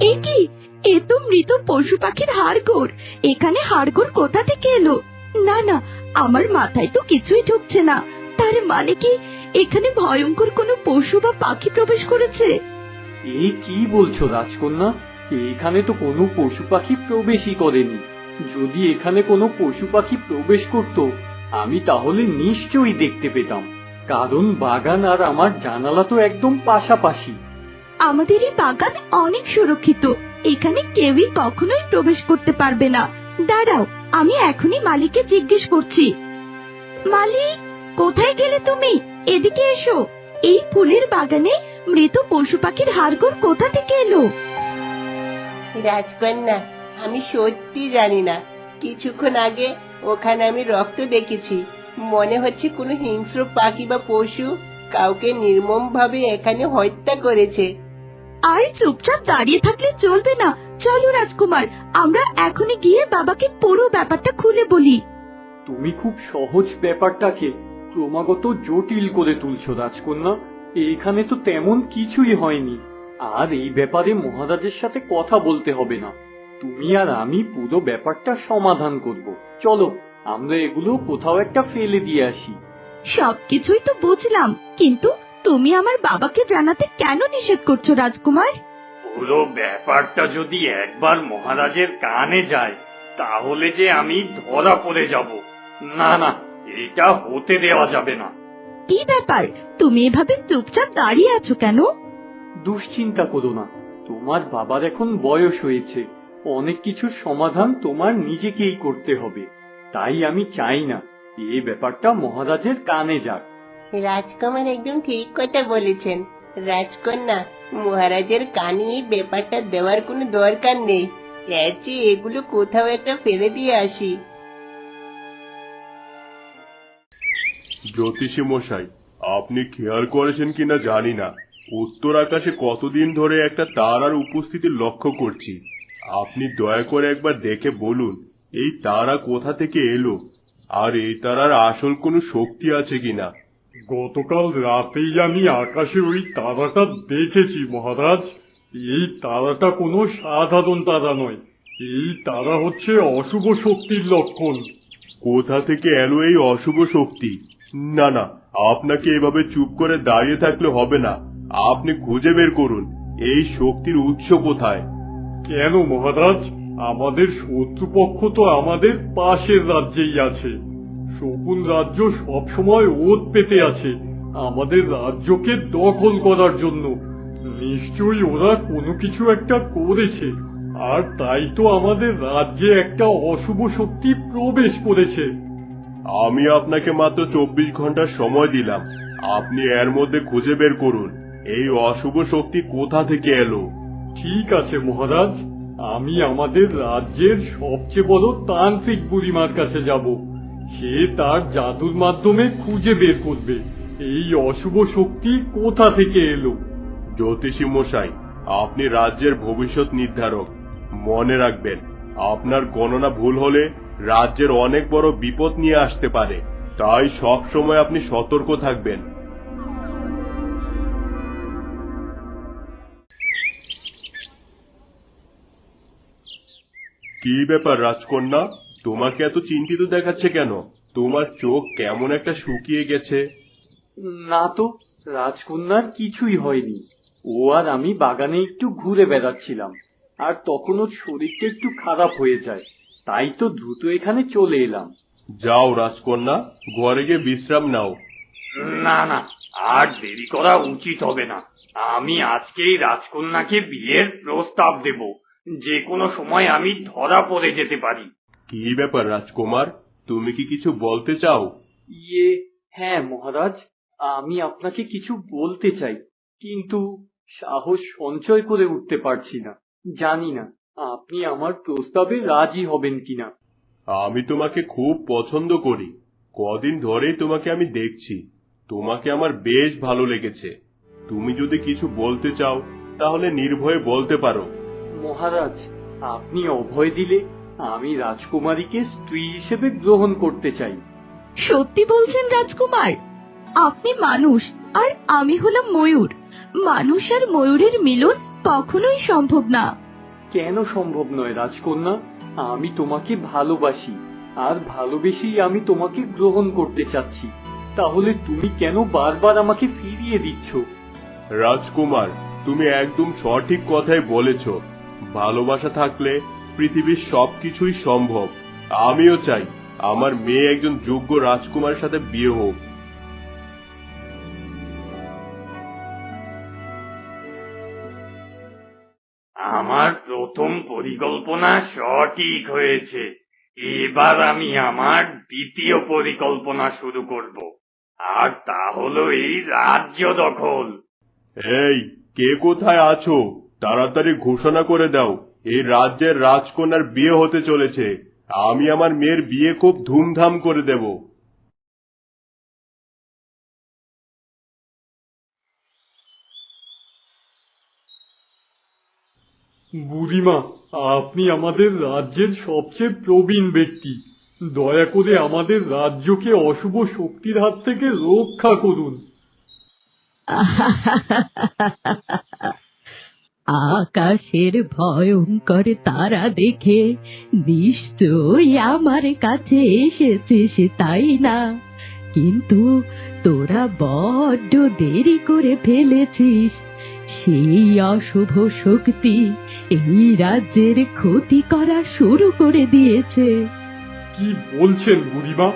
এ কি? এ তো মৃত পশু পাখির হাড়গোড়। এখানে হাড়গোড় কোথা থেকে এলো? না না, আমার মাথায় তো কিছুই ঢুকছে না। তার মানে কি এখানে ভয়ঙ্কর কোনো পশু বা পাখি প্রবেশ করেছে? এই কি বলছো রাজকন্যা? এখানে তো কোনো পশু পাখি প্রবেশই করেনি। যদি এখানে কোনো পশু পাখি প্রবেশ করত, আমি তাহলে নিশ্চয়ই দেখতে পেতাম, কারণ বাগান আর আমার জানালা তো একদম পাশাপাশি। আমাদের এই বাগান অনেক সুরক্ষিত। এখানে কেউই কখনোই প্রবেশ করতে পারবে না। দাঁড়াও, আমি এখনই মালিককে জিজ্ঞেস করছি। মালিক, কোথায় গেলে তুমি? এদিকে এসো। এই ফুলের বাগানে মৃত পশু পাখির হাড়গোড় কোথা থেকে এলো? রাজকন্যা, আমি সত্যি জানি না। কিছুক্ষণ আগে ওখানে আমি রক্ত দেখেছি। মনে হচ্ছে কোনো হিংস্র পাখি বা পশু কাউকে নির্মম ভাবে এখানে হত্যা করেছে। আর চুপচাপ দাঁড়িয়ে থাকলে চলবে না। চলো রাজকুমার, আমরা এখনই গিয়ে বাবাকে পুরো ব্যাপারটা খুলে বলি। তুমি খুব সহজ ব্যাপারটাকে ক্রমাগত জটিল করে তুলছো রাজকন্যা। এখানে তো তেমন কিছুই হয়নি, আর এই ব্যাপারে মহারাজের সাথে কথা বলতে হবে না। তুমি আর আমি পুরো ব্যাপারটা সমাধান করব। চলো, আমরা এগুলো কোথাও একটা ফেলে দিয়ে আসি। সবকিছুই তো বুঝলাম, কিন্তু তুমি আমার বাবাকে জানাতে কেন নিষেধ করছো রাজকুমার? পুরো ব্যাপারটা যদি একবার মহারাজের কানে যায়, তাহলে যে আমি ধরা পড়ে যাব। না না, এটা হতে দেওয়া যাবে না। কি ব্যাপার, তুমি এভাবে চুপচাপ দাঁড়িয়ে আছো কেন? দুশ্চিন্তা করো না, তোমার বাবার এখন বয়স হয়েছে। অনেক কিছুর সমাধান তোমার নিজেকেই করতে হবে। তাই আমি চাই না এই ব্যাপারটা মহারাজের কানে যাক। রাজকুমার একদম ঠিক কথা বলেছেন। রাজকন্যা, মহারাজের কানে এই ব্যাপারটা দেওয়ার কোনো দরকার নেই। এর চেয়ে এগুলো কোথাও একটা ফেলে দিয়ে আসি। জ্যোতিষী মশাই, আপনি খেয়াল করেছেন কিনা জানি না, উত্তর আকাশে কতদিন ধরে একটা তারার উপস্থিতি লক্ষ্য করছি। আপনি দয়া করে একবার দেখে বলুন এই তারা কোথা থেকে এলো, আর এই তারার আসল কোনো শক্তি আছে কিনা। গতকাল রাতেই আমি আকাশে ওই তারাটা দেখেছি মহারাজ। এই তারাটা কোনো সাধারণ তারা নয়। এই তারা হচ্ছে অশুভ শক্তির লক্ষণ। কোথা থেকে এলো এই অশুভ শক্তি? না না, আপনাকে এভাবে চুপ করে দাঁড়িয়ে থাকলে হবে না। আপনি খুঁজে বের করুন এই শক্তির উৎস কোথায়। কেন মহারাজ, আমাদের শত্রুপক্ষ তো আমাদের পাশের রাজ্যেই আছে। শকুন রাজ্য সবসময় ওত পেতে আছে আমাদের রাজ্যকে দখল করার জন্য। নিশ্চয়ই ওরা কোনো কিছু একটা করেছে, আর তাই তো আমাদের রাজ্যে একটা অশুভ শক্তি প্রবেশ করেছে। আমি আপনাকে মাত্র 24 ঘন্টার সময় দিলাম, আপনি এর মধ্যে খুঁজে বের করুন এই অশুভ শক্তি কোথা থেকে এলো। ঠিক আছে মহারাজ, আমি আমাদের রাজ্যের সবচেয়ে বড় তান্ত্রিক বুড়িমার কাছে যাব। সে তার জাদুর মাধ্যমে খুঁজে বের করবে এই অশুভ শক্তি কোথা থেকে এলো। জ্যোতিষী মশাই, আপনি রাজ্যের ভবিষ্যৎ নির্ধারক। মনে রাখবেন, আপনার গণনা ভুল হলে রাজ্যের অনেক বড় বিপদ নিয়ে আসতে পারে। তাই সব সময় আপনি সতর্ক থাকবেন। কি ব্যাপার রাজকন্যা, তোমাকে এত চিন্তিত দেখাচ্ছে কেন? তোমার চোখ কেমন একটা শুকিয়ে গেছে। না তো, রাজকন্যার কিছুই হয়নি। ও আর আমি বাগানে একটু ঘুরে বেড়াচ্ছিলাম, আর তখন ওর শরীরটা একটু খারাপ হয়ে যায়। তাই তো দ্রুত এখানে চলে এলাম। যাও রাজকন্যা, ঘরে গিয়ে বিশ্রাম নাও। না না, আর দেরি করা উচিত হবে না। আমি আজকেই রাজকন্যাকে বিয়ের প্রস্তাব দেব। যে কোনো সময় আমি ধরা পড়ে যেতে পারি। কি ব্যাপার রাজকুমার, তুমি কি কিছু বলতে চাও? হ্যাঁ মহারাজ, আমি আপনাকে কিছু বলতে চাই, কিন্তু সাহস সঞ্চয় করে উঠতে পারছি না। জানি না আপনি আমার প্রস্তাবে রাজি হবেন কিনা। আমি তোমাকে খুব পছন্দ করি। কদিন ধরেই তোমাকে আমি দেখছি। তোমাকে আমার বেশ ভালো লেগেছে। তুমি যদি কিছু বলতে চাও তাহলে নির্ভয়ে বলতে পারো। মহারাজ, আপনি অভয় দিলে আমি রাজকুমারীকে স্ত্রী হিসেবে গ্রহণ করতে চাই। সত্যি বলছেন রাজকুমার? আপনি মানুষ আর আমি হলাম ময়ূর। মানুষ আর ময়ূরের মিলন কখনোই সম্ভব না। কেন সম্ভব নয় রাজকন্যা? আমি তোমাকে ভালোবাসি, আর ভালোবেসেই আমি তোমাকে গ্রহণ করতে চাচ্ছি। তাহলে তুমি কেন বারবার আমাকে ফিরিয়ে দিচ্ছ? রাজকুমার, তুমি একদম সঠিক কথাই বলেছ। ভালোবাসা থাকলে পৃথিবীর সবকিছুই সম্ভব। আমিও চাই আমার মেয়ে একজন যোগ্য রাজকুমারের সাথে বিয়ে হোক। আমার প্রথম পরিকল্পনা সঠিক হয়েছে। এবার আমি আমার দ্বিতীয় পরিকল্পনা শুরু করব, আর তা হলো এই রাজ্য দখল। এই, কে কোথায় আছো? তাড়াতাড়ি ঘোষণা করে দাও, এই রাজ্যের রাজকন্যার বিয়ে হতে চলেছে। আমি আমার মেয়ের বিয়ে খুব ধুমধাম করে দেব। বুড়িমা, আপনি আমাদের রাজ্যের সবচেয়ে প্রবীণ ব্যক্তি। দয়া করে আমাদের রাজ্যকে অশুভ শক্তির হাত থেকে রক্ষা করুন। আকাশের ভয়ঙ্কর তারা দেখে নিশ্চয়ই আমার কাছে এসেছিস, তাই না? কিন্তু তোরা বড্ড দেরি করে ফেলেছিস। সেই অশুভ শক্তি এই রাজ্যের ক্ষতি করা শুরু করে দিয়েছে। কি বলছেন বুড়িমা?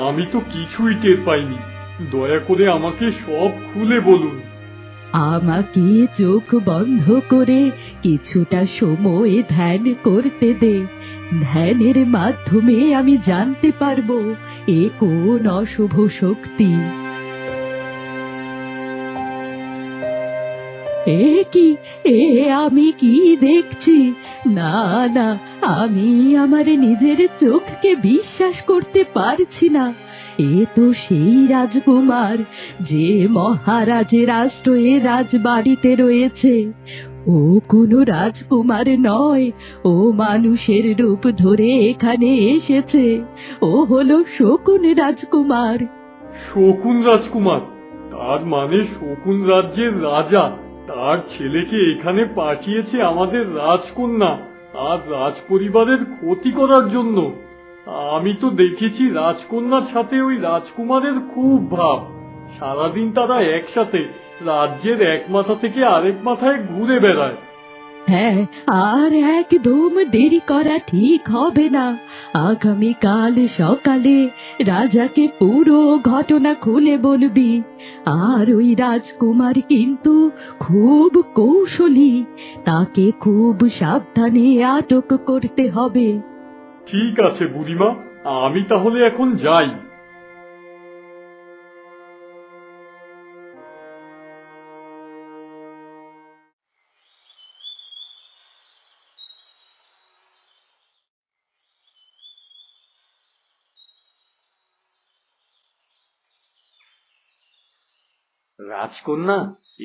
আমি তো কিছুই টের পাইনি। দয়া করে আমাকে সব খুলে বলুন। আমাকে চোখ বন্ধ করে কিছুটা সময় ধ্যান করতে দে। ধ্যানের মাধ্যমে আমি জানতে পারবো এ কোন অশুভ শক্তি। আমি কি দেখছি? না না, আমি আমার নিজের চোখকে বিশ্বাস করতে পারছি না। এ তো সেই রাজকুমার যে মহারাজের আশ্রয়ে রাজবাড়িতে রয়েছে। ও কোনো রাজকুমার নয়, ও মানুষের রূপ ধরে এখানে এসেছে। ও হলো শকুন রাজকুমার। শকুন রাজকুমার? তার মানে শকুন রাজ্যের রাজা তার ছেলেকে এখানে পাঠিয়েছে আমাদের রাজকন্যা আর রাজ পরিবারের ক্ষতি করার জন্য। আমি তো দেখেছি রাজকন্যার সাথে ওই রাজকুমারের খুব ভাব। সারাদিন তারা একসাথে রাজ্যের এক মাথা থেকে আরেক মাথায় ঘুরে বেড়ায়। হ্যাঁ, আর একদম দেরি করা ঠিক হবে না। আগামীকাল সকালে রাজাকে পুরো ঘটনা খুলে বলবি। আর ওই রাজকুমার কিন্তু খুব কৌশলী, তাকে খুব সাবধানে আটক করতে হবে। ঠিক আছে বুড়িমা, আমি তাহলে এখন যাই। রাজকন্যা,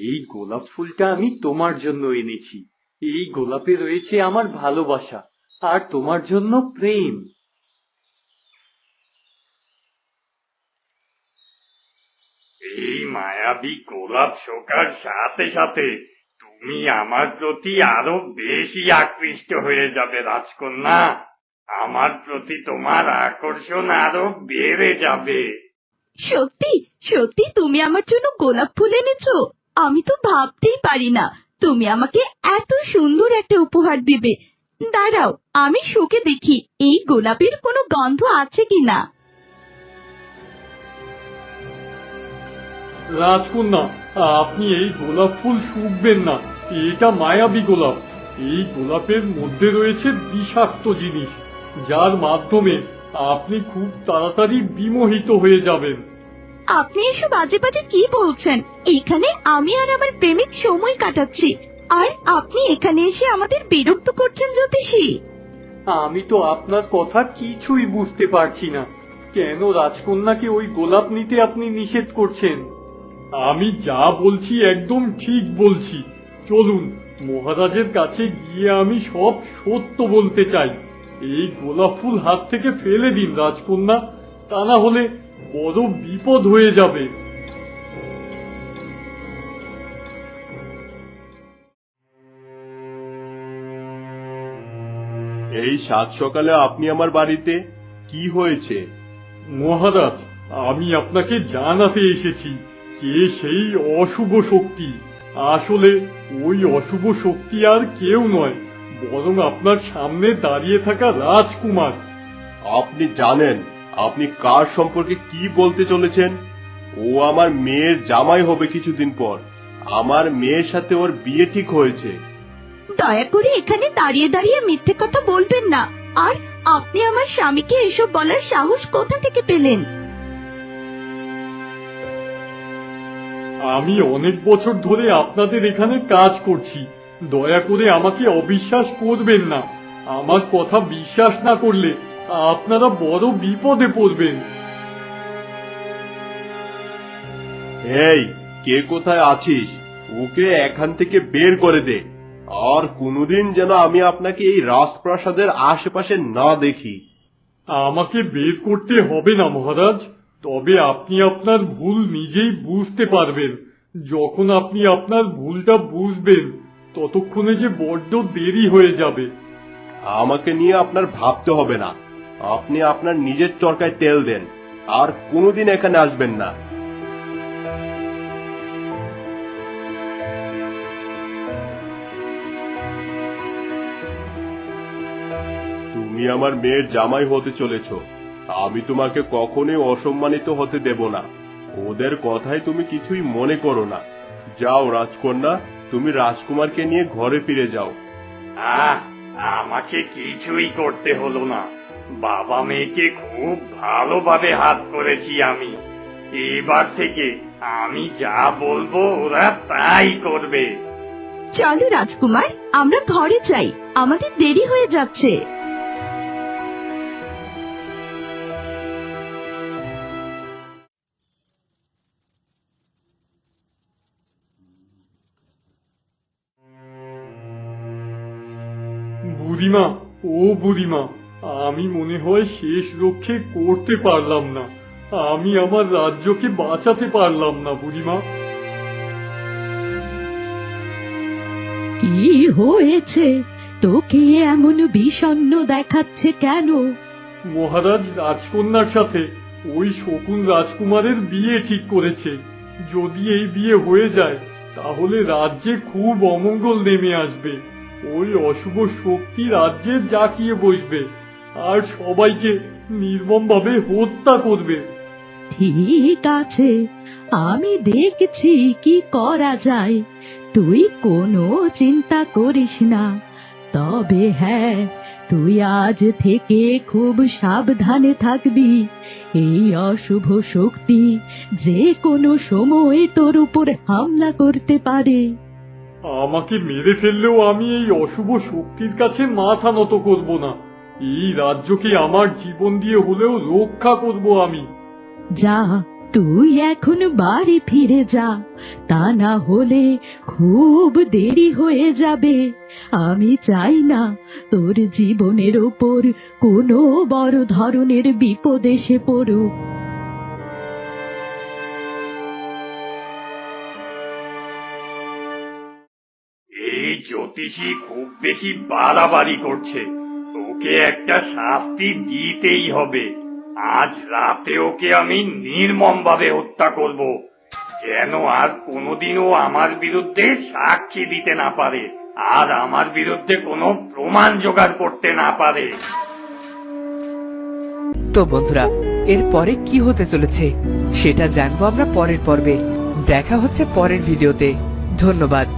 এই গোলাপ ফুলটা আমি তোমার জন্য এনেছি। এই গোলাপে রয়েছে আমার ভালোবাসা আর তোমার জন্য প্রেম। এই মায়াবী গোলাপ শোকার সাথে সাথে তুমি আমার প্রতি আরো বেশি আকৃষ্ট হয়ে যাবে রাজকন্যা। আমার প্রতি তোমার আকর্ষণ আরো বেড়ে যাবে। সত্যি সত্যি তুমি আমার জন্য গোলাপ ফুল এনেছো? আমি তো ভাবতেই পারি না তুমি আমাকে এত সুন্দর একটা উপহার দিবে। দাঁড়াও, আমি শুকে দেখি এই গোলাপের কোনো গন্ধ আছে কিনা। রাজকন্যা, আপনি এই গোলাপ ফুল শুকবেন না। এটা মায়াবী গোলাপ। এই গোলাপের মধ্যে রয়েছে বিষাক্ত জিনিস, যার মাধ্যমে আপনি খুব তাড়াতাড়ি বিমোহিত হয়ে যাবেন। আপনি এসব বাজে বাজে কি বলছেন? এখানে আমি আর আমার প্রেমিক সময় কাটাচ্ছি, আর আপনি এখানে এসে আমাদের বিরক্ত করছেন জ্যোতিষী। আমি তো আপনার কথা কিছুই বুঝতে পারছি না। কেন রাজকন্যাকে ওই গোলাপ নিতে আপনি নিষেধ করছেন? আমি যা বলছি একদম ঠিক বলছি। চলুন, মহারাজের কাছে গিয়ে আমি সব সত্য বলতে চাই। এই গোলাপ ফুল হাত থেকে ফেলে দিন রাজকন্যা, তা না হলে বড় বিপদ হয়ে যাবে। এই সাত সকালে আপনি আমার বাড়িতে, কি হয়েছে? মহারাজ, আমি আপনাকে জানাতে এসেছি কে সেই অশুভ শক্তি। আসলে ওই অশুভ শক্তি আর কেউ নয়, বরং আপনার সামনে দাঁড়িয়ে থাকা রাজকুমার। আপনি জানেন আপনি কার সম্পর্কে কি বলতে চলেছেন? ও আমার মেয়ের জামাই হবে কিছুদিন পর। আমার মেয়ের সাথে ওর বিয়ে ঠিক হয়েছে। দয়া করে এখানে দাঁড়িয়ে দাঁড়িয়ে মিথ্যে কথা বলবেন না। আর আপনি আমার স্বামীকে এসব বলার সাহস কোথা থেকে পেলেন? আমি অনেক বছর ধরে আপনাদের এখানে কাজ করছি, দয়া করে আমাকে অবিশ্বাস করবেন না। আমার কথা বিশ্বাস না করলে আপনারা বড় বিপদে পড়বেন। এই, কে কোথায় আছিস? ওকে এখান থেকে বের করে দে। আর কোনোদিন যেন আমি আপনাকে এই রাজপ্রাসাদের আশেপাশে না দেখি। আমাকে বের করতে হবে না মহারাজ, তবে আপনি আপনার ভুল নিজেই বুঝতে পারবেন। যখন আপনি আপনার ভুলটা বুঝবেন ততক্ষণে যে বড্ড দেরি হয়ে যাবে। আমাকে নিয়ে আপনার ভাবতে হবে না। আপনি আপনার নিজের চরকায় তেল দেন, আর কোনোদিন এখানে আসবেন না। তুমি আমার মেয়ের জামাই হতে চলেছ। আমি তোমাকে কখনোই অসম্মানিত হতে দেব না। ওদের কথায় তুমি কিছুই মনে করো না। যাও রাজকন্যা, তুমি রাজকুমারকে নিয়ে ঘরে ফিরে যাও। আমাকে কিছুই করতে হলো না। বাবা মেয়েকে খুব ভালোভাবে হাত করেছি আমি। এবার থেকে আমি যা বলবো ওরা তাই করবে। চলো রাজকুমার, আমরা ঘরে যাই, আমাদের দেরি হয়ে যাচ্ছে। বুড়িমা, ও বুড়িমা, আমি মনে হয় শেষ রক্ষে করতে পারলাম না। আমি আমার রাজ্যকে বাঁচাতে পারলাম না বুড়িমা। কি হয়েছে? তোকে এমন বিষণ্ণ দেখাচ্ছে কেন? মহারাজ রাজকন্যার সাথে ওই শকুন রাজকুমারের বিয়ে ঠিক করেছে। যদি এই বিয়ে হয়ে যায় তাহলে রাজ্যে খুব অমঙ্গল নেমে আসবে। ওই অশুভ শক্তি রাজ্যে জাঁকিয়ে বসবে আর সবাইকে নির্মমভাবে হত্যা করবে। ঠিক আছে, আমি দেখছি কি করা যায়। তুই কোনো চিন্তা করিস না। তবে হ্যাঁ, তুই আজ থেকে খুব সাবধানে থাকবি। এই অশুভ শক্তি যে কোনো সময় তোর উপর হামলা করতে পারে। আমাকে মেরে ফেললেও আমি এই অশুভ শক্তির কাছে মাথা নত করব না। এই রাজ্যকে আমার জীবন দিয়ে হলেও রক্ষা করব আমি। যা, তুই এখন বাড়ি ফিরে যা, তা না হলে খুব দেরি হয়ে যাবে। আমি চাই না তোর জীবনের ওপর কোনো বড় ধরনের বিপদ এসে পড়ুক। এই জ্যোতিষী খুব বেশি বাড়াবাড়ি করছে, ওকে একটা শাস্তি দিতেই হবে। আজ রাতে ওকে আমি নির্মমভাবে হত্যা করব, যেন আর কোনোদিনও আমার বিরুদ্ধে সাক্ষী দিতে না পারে আর আমার বিরুদ্ধে কোনো প্রমাণ জোগাড় করতে না পারে। তো বন্ধুরা, এরপরে কি হতে চলেছে সেটা জানবো আমরা পরের পর্বে। দেখা হচ্ছে পরের ভিডিওতে। ধন্যবাদ।